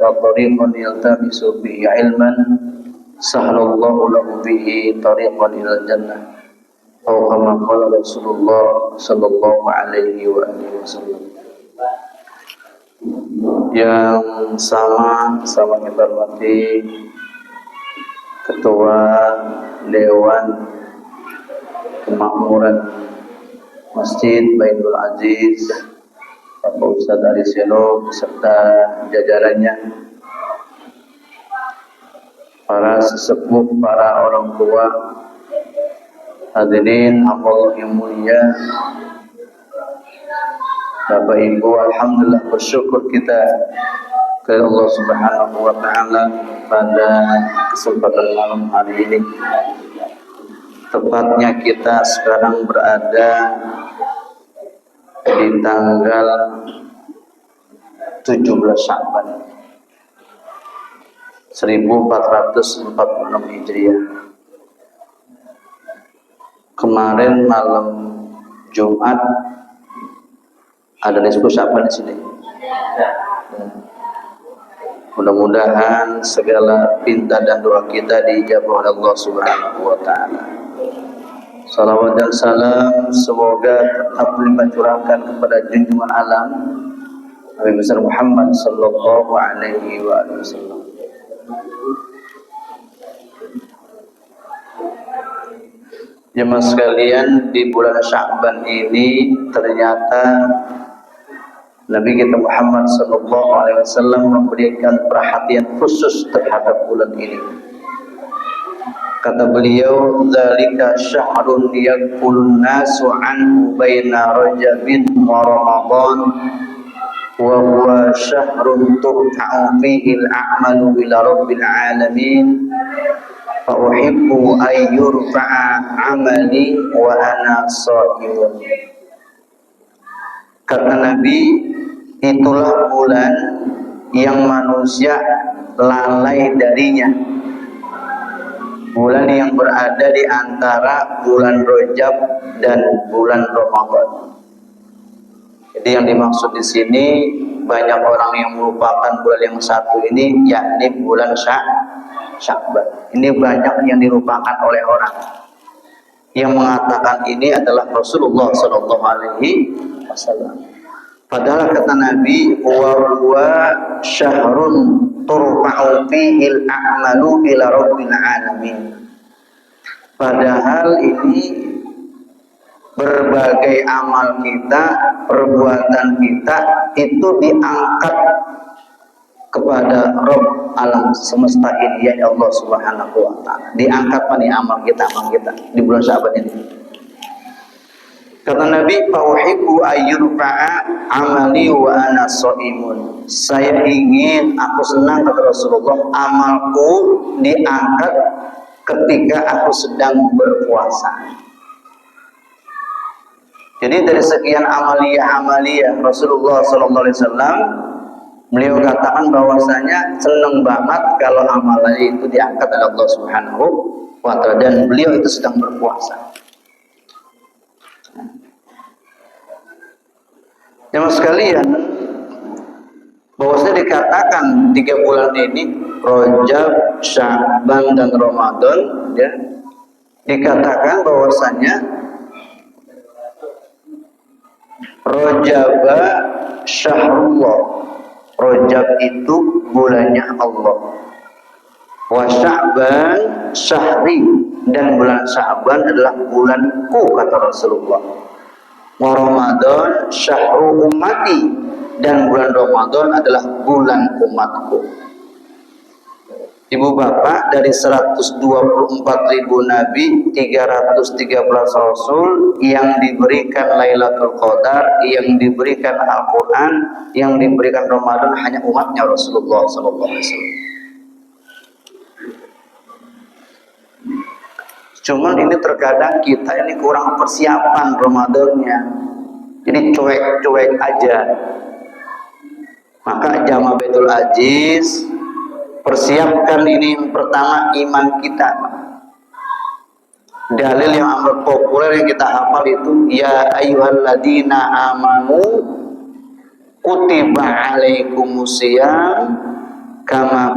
وطريق يلتمس به علما سهل الله له به طريقا إلى الجنة أو كما قال رسول الله صلى الله عليه وآله وسلم. Yang sama kita hormati Ketua Dewan Kemakmuran Masjid Baitul Aziz Bapak Ustadz Ariseno beserta jajarannya, para sesepuh, para orang tua, hadirin Allah yang mulia, Bapak Ibu, alhamdulillah bersyukur kita kepada Allah Subhanahu wa taala pada kesempatan malam hari ini. Tepatnya kita sekarang berada di tanggal 17 Sya'ban 1446 Hijriah. Kemarin malam Jumat ada diskusi apa di sini? Mudah-mudahan segala pinta dan doa kita diijabah oleh Allah Subhanahu wa taala. Salawat dan salam semoga tetap limpah curahkan kepada junjungan alam Nabi besar Muhammad sallallahu alaihi wasallam. Jemaah sekalian, di bulan Sya'ban ini ternyata Nabi kita Muhammad sallallahu alaihi wasallam memberikan perhatian khusus terhadap bulan ini. Kata beliau, "Dzalika syahrun yaqulun nasu anhu baina Rajabin wa Ramadan wa huwa syahrun turfa'u fihi al-a'malu ila rabbil alamin fa uhibbu an yurfa'a 'amali wa ana sha'imun." Kata Nabi, itulah bulan yang manusia lalai darinya, bulan yang berada di antara bulan Rajab dan bulan Ramadan. Jadi yang dimaksud di sini, banyak orang yang merupakan bulan yang satu ini, yakni bulan Sya'ban. Ini banyak yang dilupakan oleh orang. Yang mengatakan ini adalah Rasulullah Sallallahu Alaihi Wasallam. Padahal kata Nabi, wa syahrun turfa'u fihil a'malu ila rabbil alamin. Padahal ini berbagai amal kita, perbuatan kita itu diangkat kepada Rabb alam semesta ini, ya Allah Subhanahu wa taala. Diangkat nih amal kita di bulan Sya'ban ini. Kata Nabi, "Fauhibbu ayyurfa'a amali wa ana shaimun." Saya ingin, aku senang kata Rasulullah, amalku diangkat ketika aku sedang berpuasa. Jadi dari sekian amaliyah Rasulullah sallallahu alaihi wasallam, beliau katakan bahwasanya senang banget kalau amalannya itu diangkat oleh Allah Subhanahu wa taala, dan beliau itu sedang berpuasa. Jemaah sekalian, bahwasanya dikatakan 3 bulan ini, Rajab, Sya'ban dan Ramadan, ya, dikatakan bahwasanya Rajab syahrullah, Rajab itu bulannya Allah, wa Sya'ban syahri, dan bulan Sya'ban adalah bulanku kata Rasulullah, wa Ramadan syahru ummati, dan bulan Ramadan adalah bulan umatku. Ibu bapak, dari 124.000 nabi, 313 rasul yang diberikan Lailatul Qadar, yang diberikan Al-Quran, yang diberikan Ramadan, hanya umatnya Rasulullah sallallahu alaihi wasallam. Cuman ini terkadang kita ini kurang persiapan Ramadannya, jadi cuek-cuek aja. Maka jamaah Baitul Aziz, persiapkan ini pertama iman kita. Dalil yang amat populer yang kita hafal itu, ya ayyuhalladzina amanu kutiba alaikumusiyam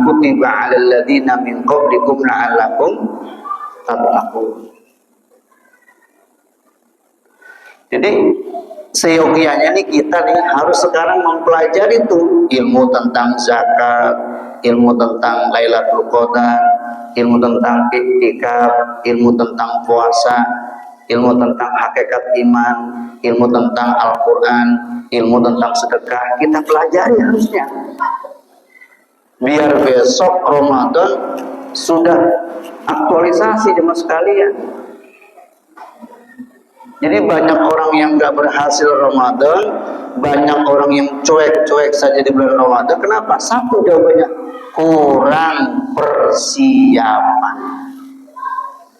kutiba 'alal ladzina min qablikum la'allakum tattaqun. Jadi seyogianya nih kita nih harus sekarang mempelajari tuh ilmu tentang zakat, ilmu tentang Lailatul Qadar, ilmu tentang iktikaf, ilmu tentang puasa, ilmu tentang hakikat iman, ilmu tentang Al-Quran, ilmu tentang sedekah. Kita pelajari harusnya biar besok Ramadan sudah aktualisasi jemaah sekalian. Jadi banyak orang yang nggak berhasil Ramadan, banyak orang yang cuek-cuek saja di bulan Ramadan. Kenapa? Satu jawabannya, kurang persiapan.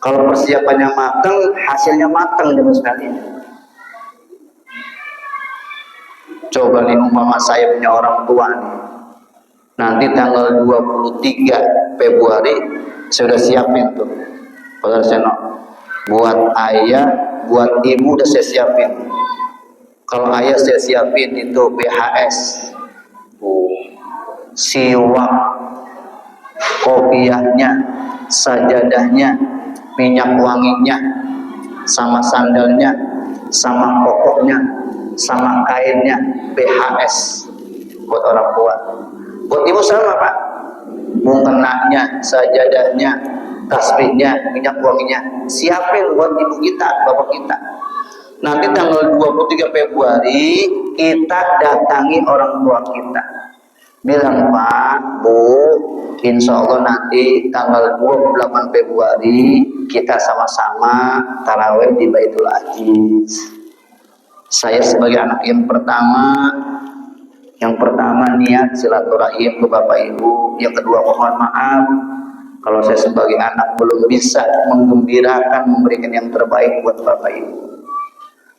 Kalau persiapannya matang, hasilnya matang jemaah sekalian. Coba nih umpama saya punya orang tua nih. Nanti tanggal 23 Februari saya udah siapin tuh. Kalau saya buat ayah, buat ibu udah saya siapin. Kalau ayah saya siapin itu BHS, siwak, kopiahnya, sajadahnya, minyak wanginya, sama sandalnya, sama kokoknya, sama kainnya, BHS buat orang tua. Buat ibu sama Pak, mukenanya, sajadahnya, tasbihnya, minyak wanginya, siapin buat ibu kita, bapak kita. Nanti tanggal 23 Februari kita datangi orang tua kita. Bilang, Pak, Bu, insya Allah nanti tanggal 28 Februari kita sama-sama tarawih di Baitul Aziz. Saya sebagai anak yang pertama niat silaturahim ke Bapak Ibu. Yang kedua mohon maaf kalau saya sebagai anak belum bisa menggembirakan, memberikan yang terbaik buat Bapak Ibu.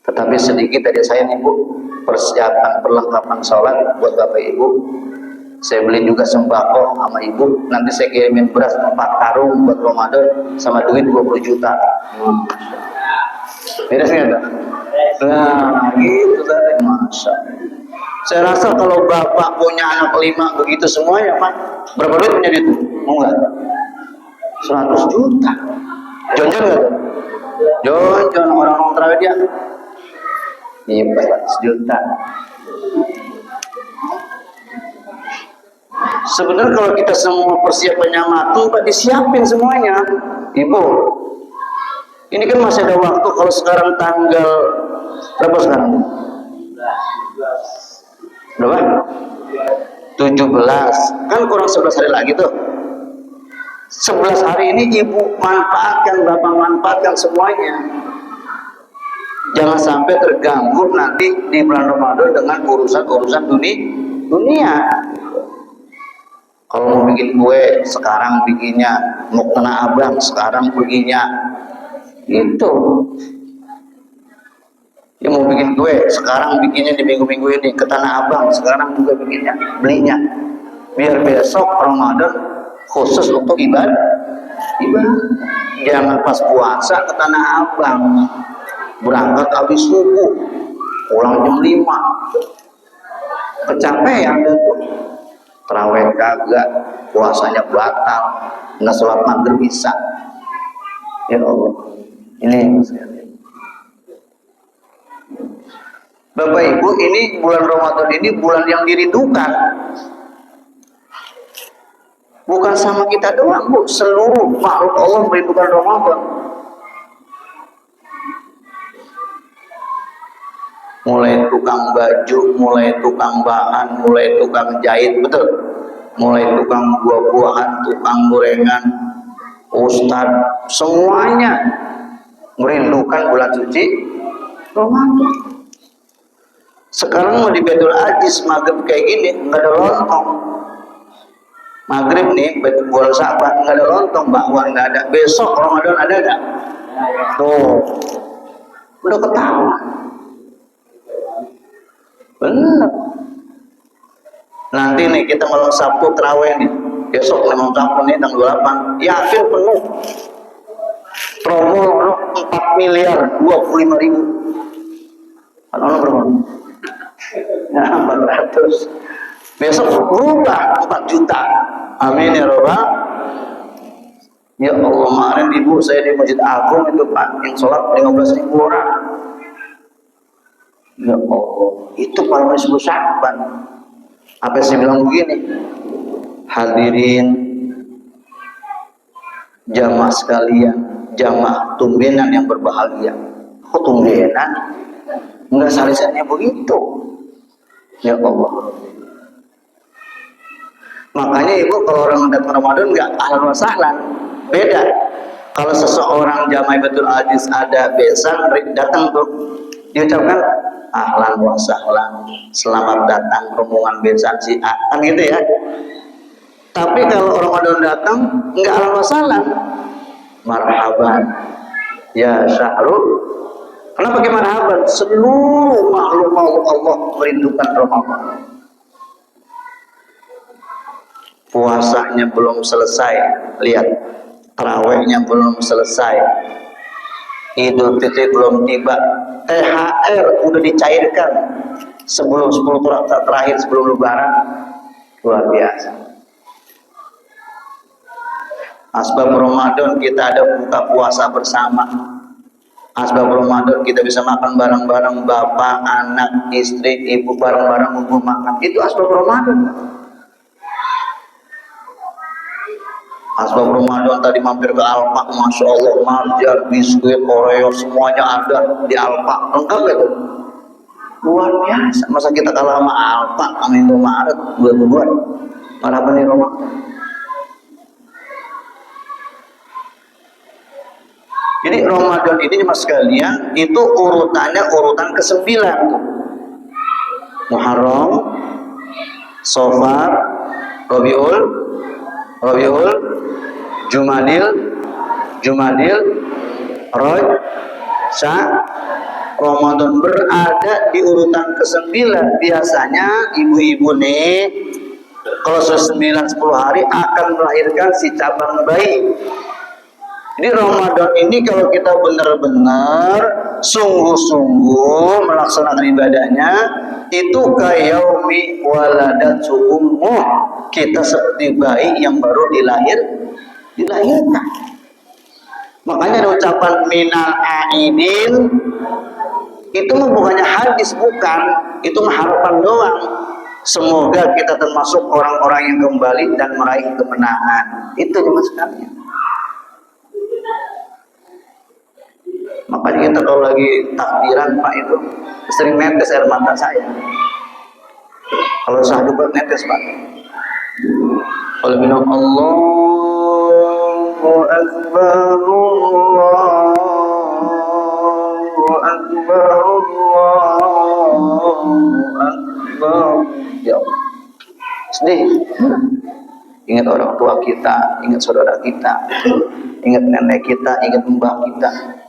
Tetapi sedikit dari saya nih Bu, persiapan perlengkapan sholat buat Bapak Ibu. Saya beli juga sembako sama Ibu. Nanti saya kirimin beras 4 karung buat Ramadan sama duit 20 juta. Beres nggak tuh? Nah gitu tadi, Masya. Saya rasa kalau Bapak punya anak 5 begitu semuanya Pak, berapa duit punya duit? Mau nggak? 100 juta. Jonjon nggak tuh? Jonjon orang terawih dia. Iya 100 juta. Sebenarnya kalau kita semua persiapannya matang, Pak, disiapin semuanya. Ibu, ini kan masih ada waktu. Kalau sekarang tanggal berapa sekarang? Berapa? 17. Kan kurang 11 hari lagi tuh. 11 hari ini Ibu manfaatkan, Bapak manfaatkan semuanya. Jangan sampai terganggu nanti di bulan Ramadan dengan urusan-urusan dunia. Kalau mau bikin kue, sekarang bikinnya. Mau kena abang, sekarang bikinnya. Itu. Ya mau bikin kue, sekarang bikinnya di minggu-minggu ini. Ke Tanah Abang, sekarang juga bikinnya, belinya. Biar besok Ramadan khusus untuk ibadah. Jangan pas puasa ke Tanah Abang. Berangkat habis subuh, pulang jam 5. Kecapean deh tuh. Terawih kagak, puasanya batal, nggak sholat maghrib bisa. Ya Allah, ini Bapak Ibu, ini bulan Ramadan ini bulan yang dirindukan. Bukan sama kita doang Bu, seluruh makhluk Allah merindukan Ramadan. Mulai tukang baju, mulai tukang bahan, mulai tukang jahit, betul. Mulai tukang buah-buahan, tukang gorengan, ustadz, semuanya merindukan bulan suci Ramadan. Sekarang mau di Baitul Aziz maghrib kayak gini, nggak ada lontong. Maghrib nih, bulan Syaban nggak ada lontong, bakwan nggak ada. Besok Ramadan ada nggak? Tuh, udah ketawa. Benar. Nanti nih kita malam Sabtu terawih nih. Besok malam Sabtu nih tanggal 28. Yakin penuh. Promo 4 miliar 25 ribu. Kalau berapa? Nah, 400. Besok berubah 4 juta. Amin ya Rabbal. Ya Allah, kemarin ibu saya di Masjid Agung itu Pak, yang sholat 15.000 orang. Ya Allah, itu kalau disebut Sya'ban. Apa sih bilang begini? Hadirin jamaah sekalian, jamaah tumbenan yang berbahagia. Kok tumbenan? Enggak salisannya begitu. Ya Allah. Makanya ibu kalau orang datang Ramadan enggak ahlan wa sahlan, beda. Kalau seseorang jamaah Baitul Aziz ada besan datang tuh, diucapkan ahlan wa sahlan, selamat datang rombongan besan si A, kan gitu ya. Tapi kalau Ramadan datang enggak ahlan wa sahlan, marhaban ya Syahrul. Kenapa pakai marhaban? Seluruh makhluk Allah merindukan Ramadan. Puasanya belum selesai, lihat, tarawihnya belum selesai, Idul Fitri belum tiba, THR udah dicairkan sebelum 10 terakhir sebelum Lebaran. Luar biasa. Asbab Ramadan kita ada buka puasa bersama. Asbab Ramadan kita bisa makan bareng-bareng, bapak, anak, istri, ibu bareng-bareng ngumpul makan. Itu asbab Ramadan. Asbab Ramadan tadi mampir ke Alfa, Masya Allah, marjar, biskuit, Oreo, semuanya ada di Alfa, lengkap itu. Luar biasa. Masa kita kalah sama Alfa, sama Indomaret, buat marhaban di Ramadan. Jadi Ramadan ini mas sekalian, itu urutannya urutan ke-9 tuh. Muharram, Safar, Rabiul, Jumadil, Ramadan berada di urutan ke-9. Biasanya ibu-ibu nih kalau sudah 9-10 hari akan melahirkan si cabang bayi. Jadi Ramadan ini kalau kita benar-benar sungguh-sungguh melaksanakan ibadahnya, itu kayaumi waladat ummuh. Kita seperti bayi yang baru dilahirkan. Makanya ada ucapan minal aidin, itu bukannya hadis, bukan, itu harapan doang. Semoga kita termasuk orang-orang yang kembali dan meraih kemenangan. Itu mas sekalian. Makanya kita kalau lagi takbiran Pak itu sering netes air mata saya. Kalau sahdu netes Pak. Kalau bilang Allahu Akbar, Allahu Akbar, Allahu Akbar. Ya Allah. Sedih. Ingat orang tua kita, ingat saudara kita, ingat nenek kita, ingat mbah kita.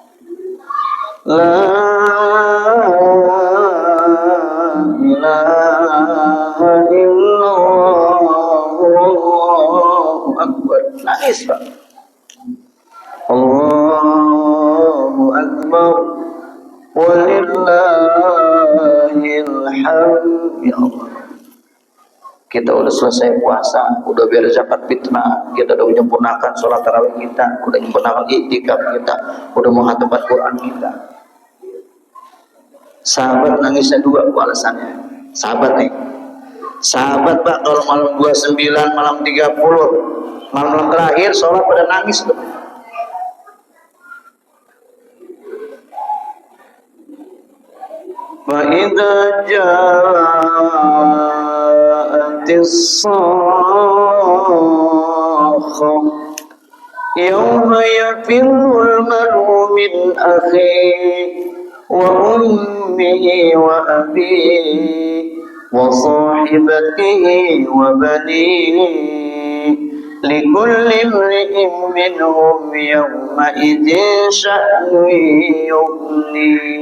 La ilaha illallah, Allahu Akbar. Nangis Pak. Allahu Akbar, walillahil hamd. Ya Allah, kita udah selesai puasa, udah beres zakat fitrah, kita udah menyempurnakan sholat tarawih kita, udah menyempurnakan iktikaf kita, udah menghatamkan Quran kita. Sahabat nangisnya 2 alasannya. Sahabat nih, sahabat Pak, kalau malam 29, malam 30, malam terakhir sholat pada nangis tuh. Wa idza ja'atis sakhah yawma yafirrul mar'u min akhihi wa ummihi wa abihi wa sahibatihi wa banihi likulli imri'in minhum yawma idzin sya'nun yughnihi.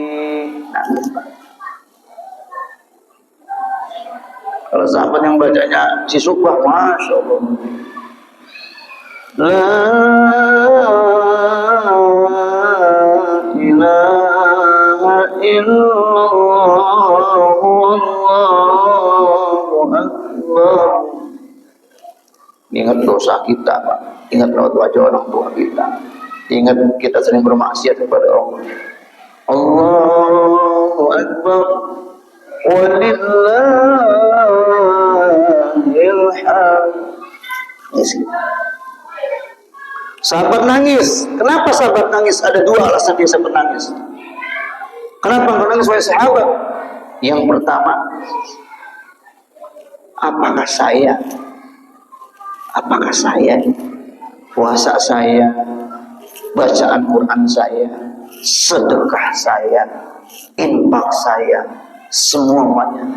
Kalau sahabat yang bacanya si Subah, Masya Allah. La ilaha illallah, Allahu Akbar. Ingat dosa kita, Pak. Ingat raut wajah orang tua kita. Ingat kita sering bermaksiat kepada Allah. Allahu Akbar. Walillahil hamd. Sahabat nangis. Kenapa sahabat nangis? Ada dua alasan dia sahabat nangis. Kenapa engkau nangis wahai sahabat? Yang pertama, apakah saya puasa saya, bacaan Quran saya, sedekah saya, infak saya, semuanya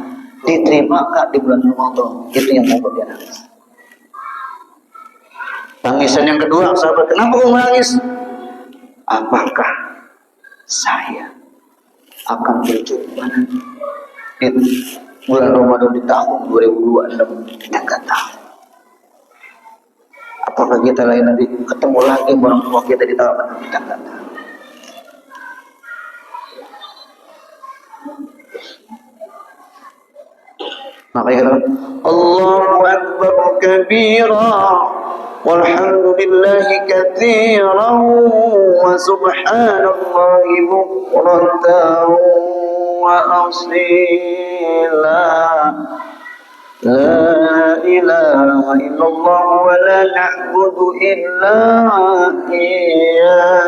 diterima gak di bulan Ramadan? Itu yang membuat dia nangis. Tangisan yang kedua, sahabat, kenapa kau menangis? Apakah saya akan berjumpa di bulan Ramadan di tahun 2026? Kita nggak tahu. Apakah kita lagi nanti ketemu lagi orang tua kita di tahun depan? Kita nggak tahu. Makanya kita Allahu Akbar kabira walhamdulillahi katsiran wa subhanallahi bukratan wa asila. La ilaha illallah wa la na'budu illa iyyah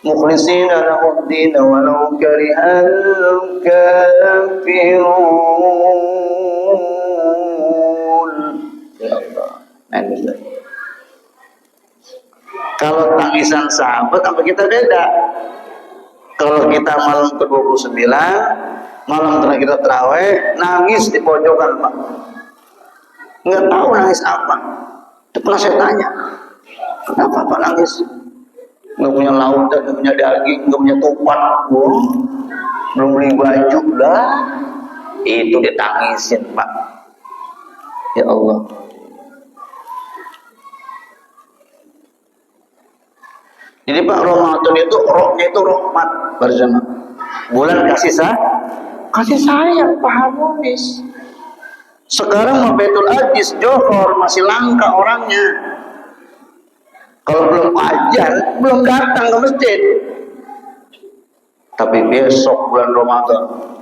mukhlisina lahu ad-din walau karihal kafirun. Ya Allah. Kalau tangisan sahabat apa kita beda? Kalau kita malam ke-29, malam terakhir kita terawih, nangis di pojokan, Pak. Nggak tahu nangis apa. Itu pernah saya tanya, kenapa Pak nangis? Nggak punya lautan, nggak punya daging, nggak punya tupat, belum beli baju lah. Itu ditangisin, Pak. Ya Allah. Jadi Pak, Ramadan itu rohnya itu rahmat bersama. Bulan kasih sayang, Pak harmonis. Sekarang Baitul Aziz Johor masih langka orangnya. Kalau belum azan, belum datang ke masjid. Tapi besok bulan Ramadan,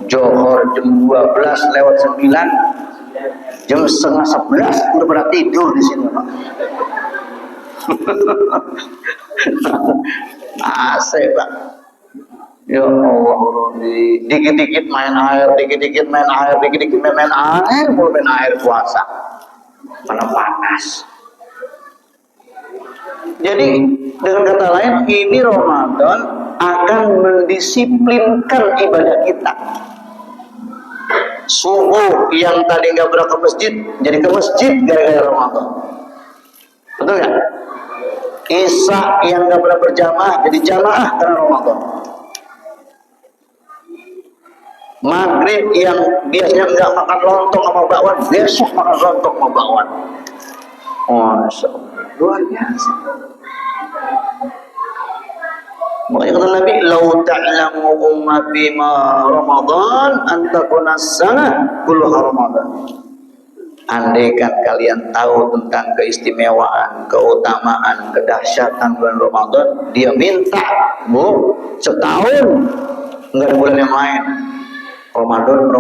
Johor jam 12 lewat 9, jam setengah 11 udah pada tidur di sini, Pak. Asik, Pak. Ya Allah, dikit-dikit main air, dikit-dikit main air, dikit-dikit main air, mulai main air puasa. Mana panas. Jadi dengan kata lain, ini Ramadan akan mendisiplinkan ibadah kita. Subuh yang tadi nggak berangkat ke masjid, jadi ke masjid gara-gara Ramadan. Betul nggak? Isya yang nggak pernah berjamaah jadi jamaah karena Ramadan. Maghrib yang biasanya nggak makan lontong sama bakwan, besok makan lontong sama bakwan. Masya Allah, luar biasa. Makanya kata Nabi, "Lau ta'lamu ummati ma Ramadan, antakuna sana kulluha Ramadan." Andaikan kalian tahu tentang keistimewaan, keutamaan, kedahsyatan bulan Ramadan, dia minta, Bu, setahun enggak ada bulan yang lain. Ramadan,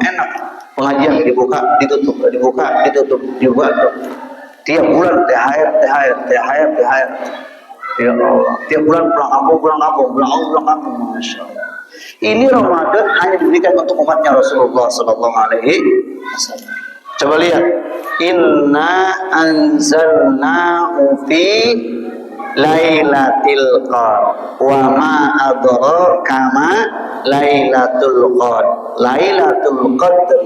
enak. Pengajian dibuka, ditutup, dibuka, ditutup, dibuka. Tiap bulan THR. Ya Allah, tiap bulan pulang kampung, Masya Allah. Ini Ramadan hanya diberikan untuk umatnya Rasulullah Sallallahu Alaihi Wasallam. Coba lihat, Inna anzalnahu fi Lailatul Qadar wa ma adraka ma Lailatul Qadar. Lailatul Qadar.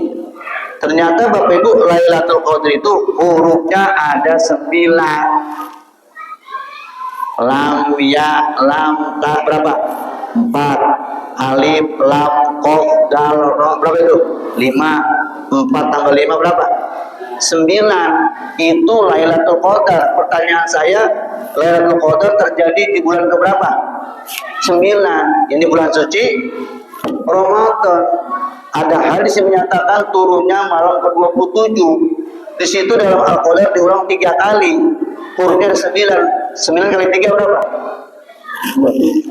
Ternyata Bapak Ibu, Lailatul Qadar itu hurufnya ada 9. Lam, ya, lam, ta, berapa? 4. Alif, lam, qaf, dal, ra, berapa itu? 5. 4 tambah 5 berapa? 9. Itu Lailatul Qadar. Pertanyaan saya, Lailatul Qadar terjadi di bulan keberapa? 9. Ini bulan suci Ramadan. Ada hadis yang menyatakan turunnya malam ke-27. Di situ dalam Al-Qadar diulang 3 kali. Turunnya ada 9. 9 kali 3 berapa? 27.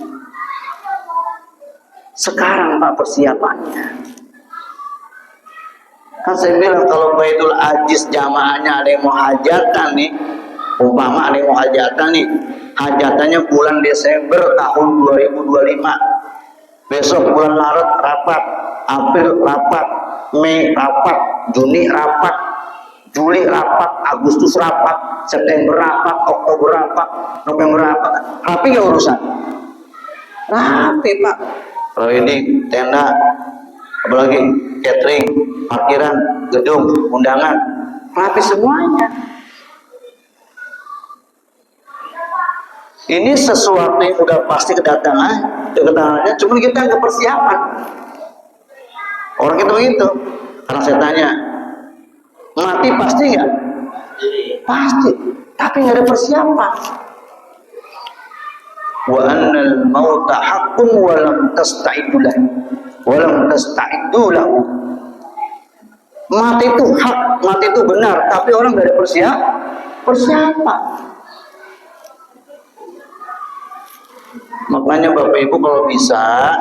Sekarang Pak persiapannya. Kan saya bilang kalau Baitul Aziz jamaahnya ada yang mau hajatan nih, umpama ada yang mau hajatan nih, hajatannya bulan Desember tahun 2025. Besok bulan Maret rapat, April rapat, Mei rapat, Juni rapat, Juli rapat, Agustus rapat, September rapat, Oktober rapat, November rapat. Rapi gak urusan? Rapi Pak. Kalau ini tenda, apalagi catering, parkiran, gedung, undangan, rapi semuanya. Ini sesuatu yang udah pasti kedatangannya, cuma kita nggak persiapan. Orang kita begitu. Karena saya tanya, mati pasti nggak? Pasti, tapi nggak ada persiapan. Wa annal mauta haqqun wa lam tasta'iddu lahu wa lam tasta'iddu lahu. Mati itu hak, mati itu benar, tapi orang nggak ada persiapan. Makanya Bapak Ibu kalau bisa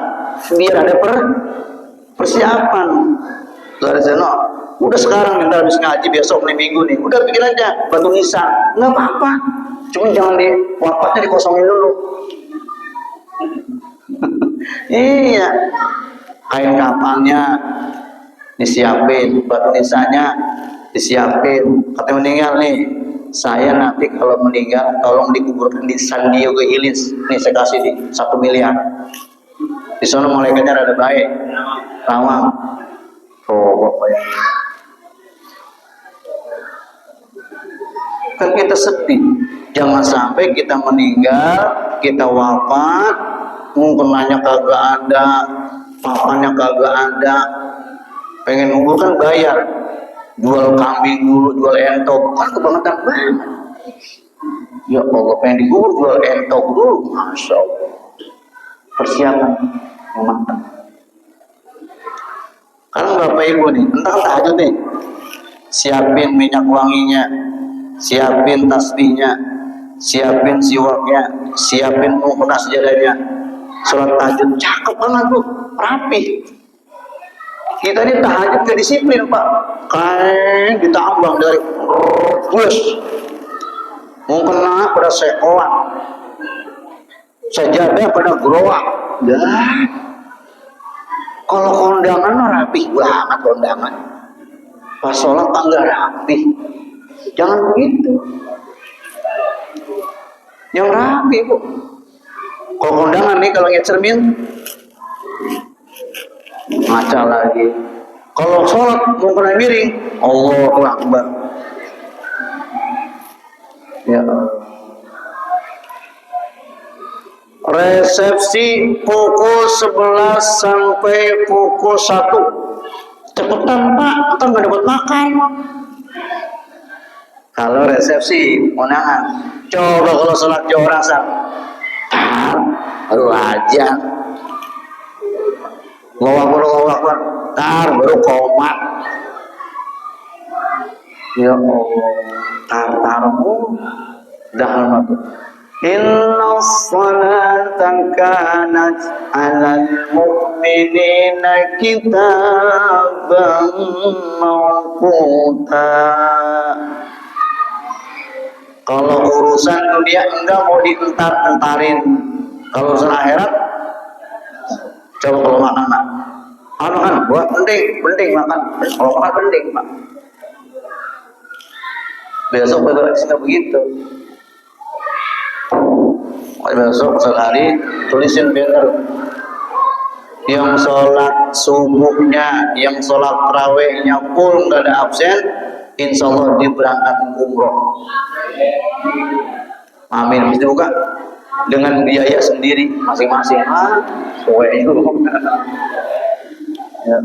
biar ada persiapan. Dari sana, udah sekarang minta habis ngaji besok nih minggu nih, udah bikin aja batu nisan, nggak apa-apa. Cuma jangan wapatnya dikosongin dulu. Iya, kain kafannya disiapin, batu nisannya disiapin. Katanya meninggal nih, saya nanti kalau meninggal tolong dikuburkan di San Diego Hills. Nih saya kasih di 1 miliar. Di sana malaikatnya rada baik, ramah. Oh, ya. Kan kita sedih. Jangan sampai kita meninggal, kita wafat, mukanya kagak ada, papannya kagak ada. Pengen ngubur kan bayar. Jual kambing dulu, jual entok, kan kebangetan banget. Ya Allah, pengen dikubur jual entok dulu, masya Allah. Persiapan yang matang. Kalau Bapak Ibu nih, entah tahajud nih, siapin minyak wanginya, siapin tasbihnya, siapin siwaknya, siapin mukena sejadahnya. Sholat tahajud cakep banget tuh, rapi. Kita ini tahajud gak disiplin Pak, kayak ditambang dari bus, mukena pada sekolah, sajadah pada gerowak. Kalau kondangan rapi banget kondangan. Pas sholat enggak rapi. Jangan begitu. Yang rapi Bu. Kalau kondangan nih kalau lihat cermin ngaca lagi. Kalau sholat mau kena miring, Allahu Akbar. Ya. Resepsi pukul 11 sampai pukul 1. Cepetan Pak, atau nggak dapat makan. Kalau resepsi undangan, coba kalau sholat Johor asar, baru aja. Allahu Akbar, baru komat. Ya Allah, tarmu dah almatu. Inna salatan kanat 'alal mu'minina kitaban mawquta. Kalau urusan dunia enggak mau dientar-entarin. Kalau urusan akhirat, coba kalau makan Pak. Makan, buat penting makan. Kalau makan penting Pak. Besok begitu begitu. Besok sehari tulisin banner yang sholat subuhnya, yang sholat tarawihnya full nggak ada absen, insya Allah diberangkatkan umroh. Amin. Bisa buka dengan biaya sendiri masing-masing. Itu. Ya.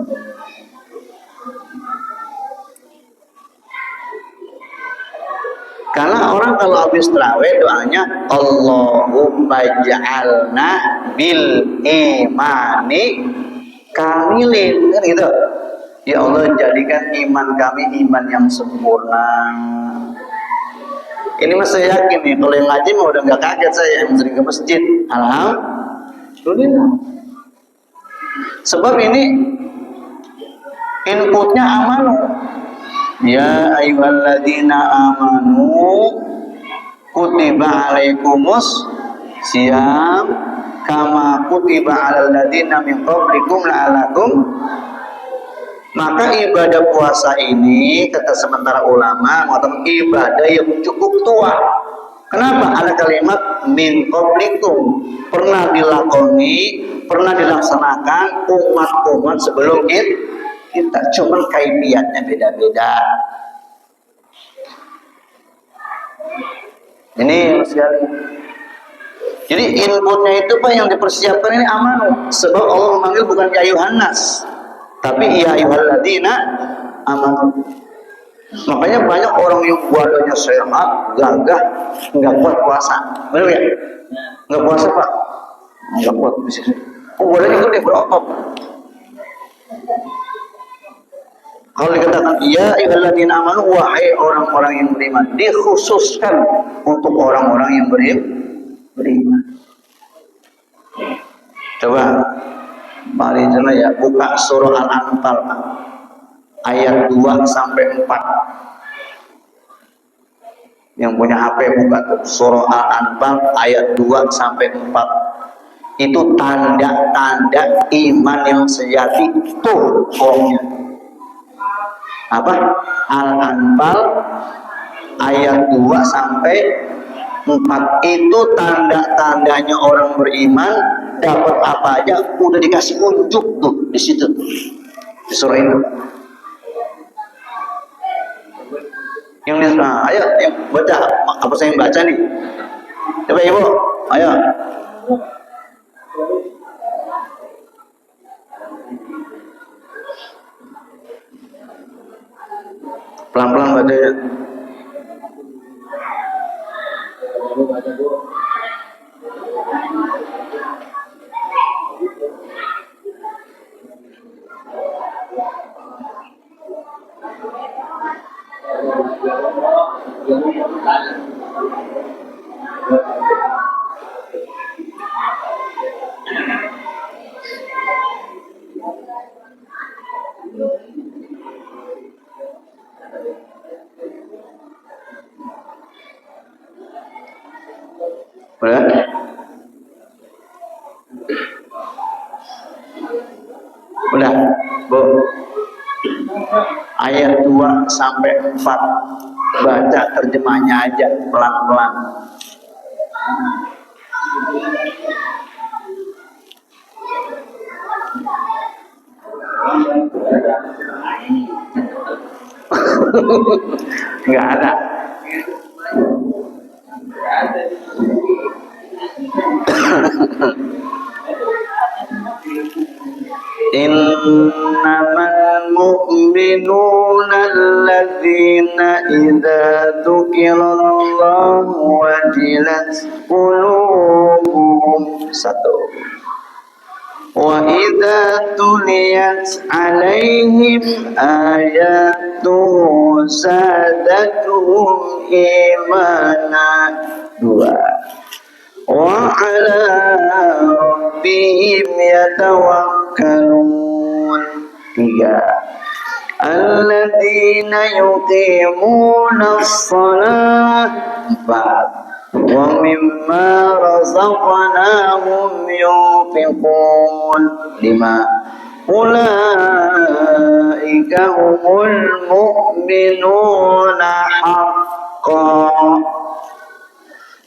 Karena orang kalau habis tarawih doanya Allahumma ja'alna bil imani kamilin, kan gitu. Ya Allah, jadikan iman kami iman yang sempurna. Ini mas saya yakin nih, kalau yang ngaji mah udah nggak kaget saya yang sering ke masjid. Alhamdulillah. Sebab ini inputnya amanu. Ya ayyuhalladzina amanu kutiba alaikumus siyam kama kutiba alal ladzina min qablikum la'alakum. Maka ibadah puasa ini kata sementara ulama mengatakan ibadah yang cukup tua. Kenapa? Ada kalimat min qablikum, pernah dilakoni, pernah dilaksanakan umat-umat sebelum kita, cuman kaifiatnya beda-beda. Ini sekali. Jadi inputnya itu Pak yang dipersiapkan ini amanu. Sebab Allah memanggil bukan ya Yohanes, tapi ya ayyuhalladzina amanu. Makanya banyak orang yang badannya sehat, gagah, nggak kuat puasa. Benar ya? Nggak puasa Pak? Nggak kuat. Oh badannya gede berotot. Kalau dikatakan iya ayyuhalladzina amanu, wahai orang-orang yang beriman, dikhususkan untuk orang-orang yang beriman. Coba mari ya buka surah Al-Anfal ayat 2 sampai 4. Yang punya HP buka tuh surah Al-Anfal ayat 2 sampai 4. Itu tanda-tanda iman yang sejati tuh pokoknya. Apa? Al-Anfal ayat 2 sampai 4 itu tanda-tandanya orang beriman. Dapat apa aja udah dikasih unjuk tuh di situ di surah itu. Yang ayo yang baca apa saya yang baca nih? Coba ibu, ayo. Pelan-pelan bacanya. Udah? Udah, Bu. Ayat 2 sampai 4 baca terjemahnya aja pelan-pelan. Enggak ada. Innamal mu'minuna alladzina idza dzukirallahu wajilat qulubuhum. 1. Wa idza tuliyat 'alaihim ayatuhu zadatuhum imana. 2. Wa 'ala rabbihim yatawakkalun. 3. Alladzina yuqimuna as-salah. 4. Wa mimma razaqnahum yunfiqun. 5. Ulaika humul mu'minuna haqqan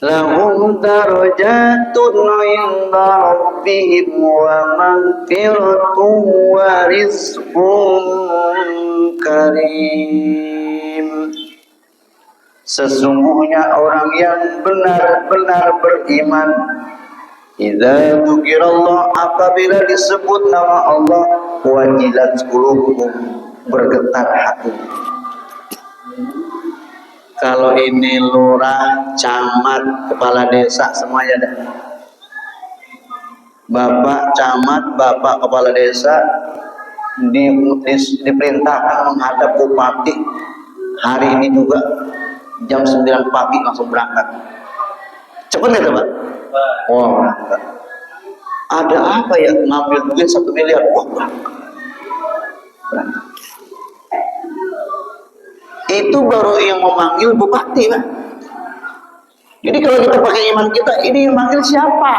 lahum darajatun 'inda rabbihim wa maghfiratun wa rizqun karim. Sesungguhnya orang yang benar-benar beriman, idza dzukirallah, apabila disebut nama Allah, wajilat qulubuhum, bergetar hati. Kalau ini lurah, camat, kepala desa semuanya ada. Bapak camat, bapak kepala desa diperintahkan menghadap bupati hari ini juga jam 9 pagi langsung berangkat. Cepat nggak Pak? Oh, berangkat. Ada apa ya, ngambil duit 1 miliar? Wah, berangkat. Itu baru yang memanggil bupati Pak. Jadi kalau kita pakai iman kita, ini yang manggil siapa?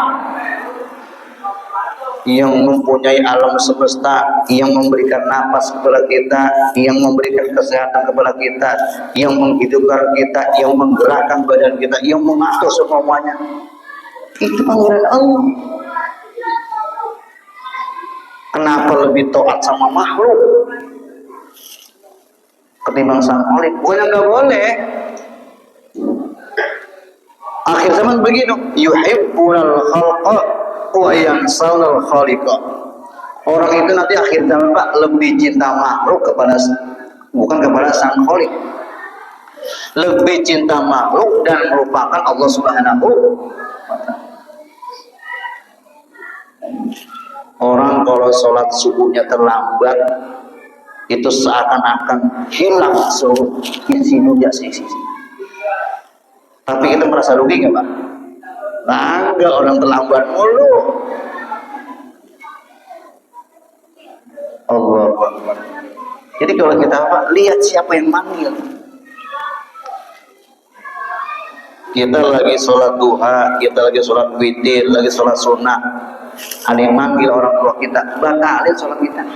Yang mempunyai alam semesta, yang memberikan napas kepada kita, yang memberikan kesehatan kepada kita, yang menghidupkan kita, yang menggerakkan badan kita, yang mengatur semuanya. Itu panggilan Allah. Kenapa lebih taat sama makhluk ketimbang sang Khalik? Bukan nggak boleh. Akhir zaman begitu, yuhibbunal khalqa wa yansawna khaliqa. Orang itu nanti akhir zaman Pak lebih cinta makhluk bukan kepada sang Khalik. Lebih cinta makhluk dan melupakan Allah Subhanahu wa ta'ala. Orang kalau sholat subuhnya terlambat, itu seakan-akan hilang seluruh isi dunia sisi. Tapi kita merasa rugi nggak Pak? Enggak, orang terlambat mulu. Allahu Akbar. Jadi kalau kita Pak, lihat siapa yang manggil. Kita lagi sholat duha, kita lagi sholat witir, lagi sholat sunnah, ada yang manggil orang tua kita, batalin sholat kita.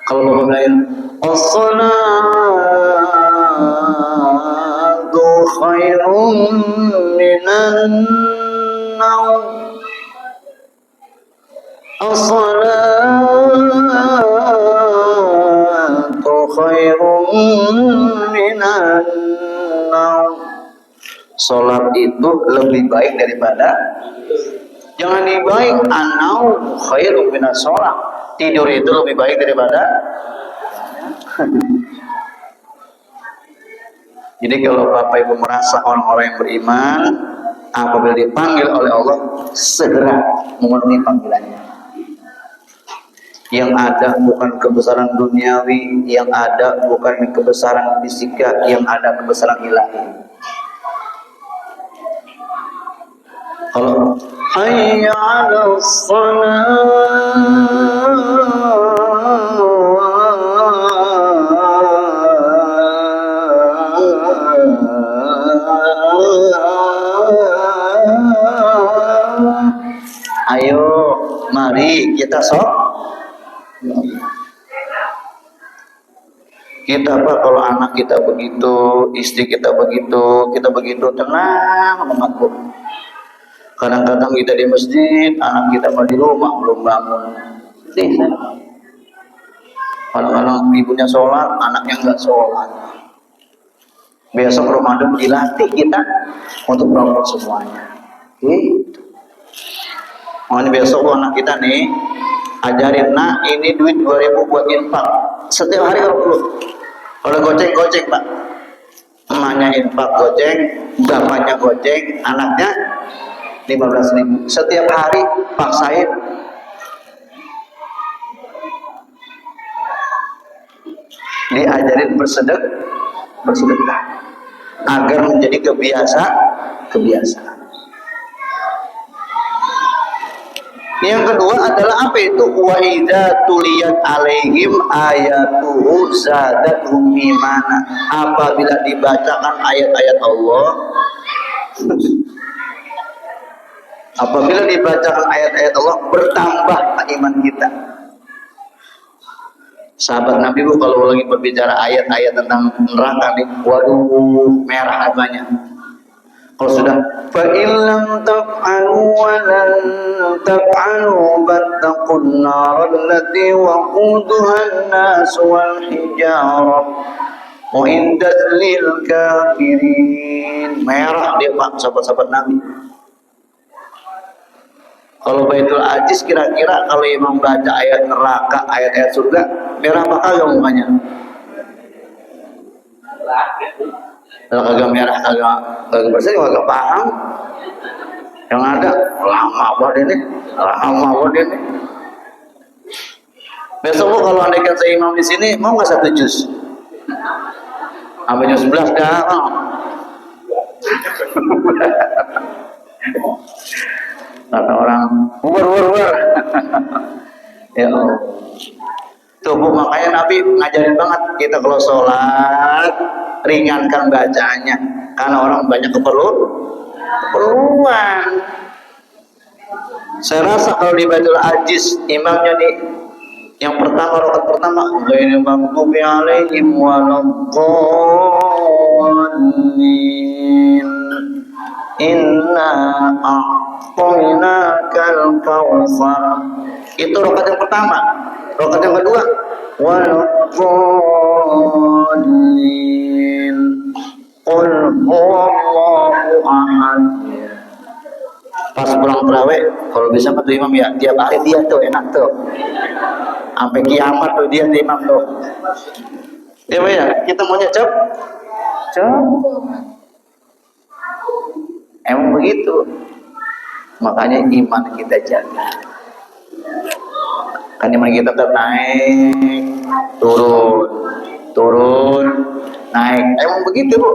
Kalau bapak bilang as-salatu khairun minan naum, as-salatu khairun minan naum. Salat itu lebih baik daripada, jangan dibaik, anau khairun minas salat. Tidur itu lebih baik daripada. Jadi kalau Bapak Ibu merasa orang-orang yang beriman apabila dipanggil oleh Allah, segera memenuhi panggilannya. Yang ada bukan kebesaran duniawi, yang ada bukan kebesaran fisika, yang ada kebesaran ilahi. Kalau hayya 'alas shalah, ayo mari kita kita Pak, kalau anak kita begitu, istri kita begitu tenang banget Bu. Kadang-kadang kita di masjid, anak kita mau di rumah belum bangun. Kadang-kadang ibunya sholat, anaknya nggak sholat. Besok Ramadan dilatih kita untuk bangun semuanya. Gitu. Makanya besok anak kita nih, ajarin, nak ini duit 2.000 buat infak. Setiap hari kalau goceng Pak. Emaknya infak goceng, bapaknya goceng, anaknya 15.000. Setiap hari paksain. Diajarin bersedekah agar menjadi kebiasaan. Yang kedua adalah apa itu? Wa idza tuliyat alaihim ayatuhu zadatuhum imana. Apabila dibacakan ayat-ayat Allah, apabila dibacakan ayat-ayat Allah, bertambah iman kita. Sahabat Nabi Bu, kalau lagi berbicara ayat-ayat tentang neraka nih, waduh, merah harganya. Kalau sudah fa illam taf'alu wa lan taf'alu fattaqun nar allati waquduha an-nas wal hijarah uiddat lil kafirin. Merah dia Pak, sahabat-sahabat Nabi. Kalau Baitul Aziz kira-kira kalau imam baca ayat neraka, ayat-ayat surga, merah apa kagak mukanya? Kalau kagak merah, kagak bersih, kagak paham. Yang ada lama banget ini, lama banget ini. Besok Bu kalau andaikan saya imam di sini, mau nggak 1 juz? Sampai juz 11 dah. Oh. Kata orang, bubar. Ya Allah. Tuh Bu, makanya Nabi ngajarin banget kita kalau sholat ringankan bacaannya, karena orang banyak keperluan. Saya rasa kalau di Baitul Ajiz imamnya nih yang pertama, rakaat pertama, ghairil maghdubi alaihim waladdallin, inna a'tainakal kautsar. Itu rakaat yang pertama. Rakaat yang kedua, waladdallin, qul huwallahu ahad. Pas pulang terawih, kalau bisa tuh imam ya tiap hari dia tuh enak tuh, sampai kiamat tuh dia tuh imam tuh. Ya Pak ya, kita maunya cep. Emang begitu. Makanya iman kita jaga. Kan iman kita tetap naik, turun, naik. Emang begitu Bu.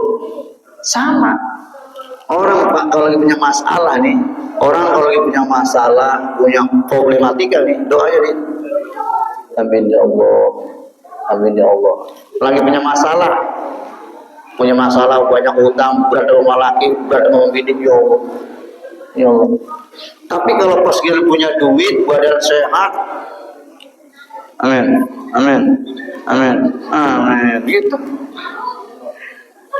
Sama. Orang Pak kalau lagi punya masalah nih, orang kalau lagi punya masalah, punya problematika nih, doanya nih, amin ya Allah, amin ya Allah. Lagi punya masalah banyak utang, berat rumah laki, berat rumah bini, ya Allah, ya Allah. Tapi kalau pas dia punya duit, badan sehat, amin, gitu.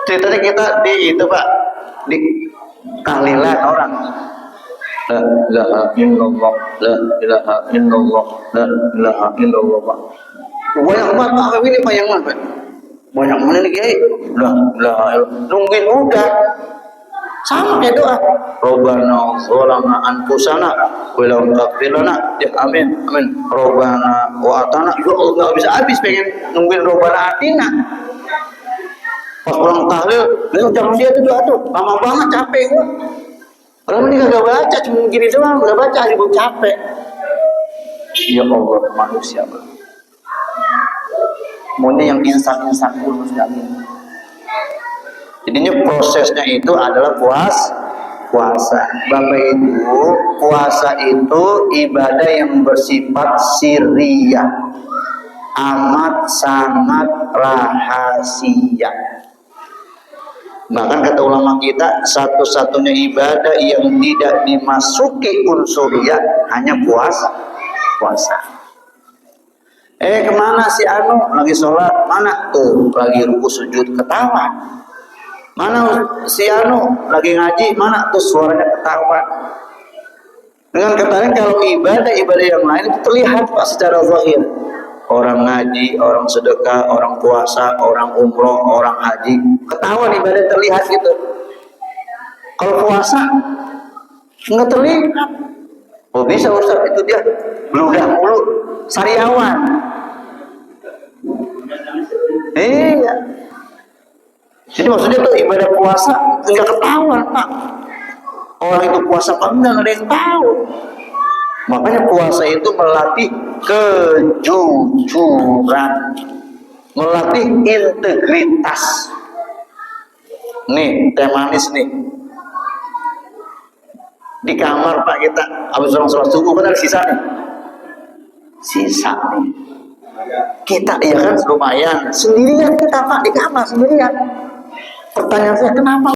Ceritanya kita di itu Pak, di tahlilan orang, la ilaha illallah, la ilaha illallah, la ilaha illallah Pak. Banyak banget Pak ini Pak yang mana? Banyak mana nih Kiai? La ilaha illallah. Nungguin udah. Sama kayak doa. Robbana zalamna anfusana wa lam taghfir lana, ya amin. Robbana wa atana, ya Allah enggak habis pengen nungguin Robbana atina. Pas pulang tahlil, jangan dia tuh doa tuh, lama banget, capek gua. Orang ini kagak baca, cuma gini doang, nggak baca aja gua capek. Ya Allah, manusia Bang. Maunya yang instan dulu sekali. Jadinya prosesnya itu adalah puasa. Bapak Ibu, puasa itu ibadah yang bersifat sirriyah, amat sangat rahasia. Bahkan kata ulama kita, satu-satunya ibadah yang tidak dimasuki unsuriyah hanya puasa. Kemana si Anu? Lagi sholat. Mana? Tuh, lagi ruku sujud ketawa. Mana si Anu? Lagi ngaji. Mana? Tuh suaranya ketawa. Dengan katanya kalau ibadah yang lain itu terlihat Pak secara zahir. Orang ngaji, orang sedekah, orang puasa, orang umroh, orang haji, ketahuan ibadah terlihat gitu. Kalau puasa nggak terlihat. Oh bisa Ustaz, itu dia bludah mulu, sariawan. Iya. Jadi maksudnya tuh ibadah puasa nggak ketahuan Pak. Orang itu puasa apa enggak, ada yang tahu. Makanya puasa itu melatih kejujuran, melatih integritas. Nih, teh manis nih. Di kamar Pak kita, habis sholat subuh kan ada sisa nih. Sisa nih. Kita ya kan lumayan. Sendirian kita Pak di kamar sendirian. Pertanyaan saya, kenapa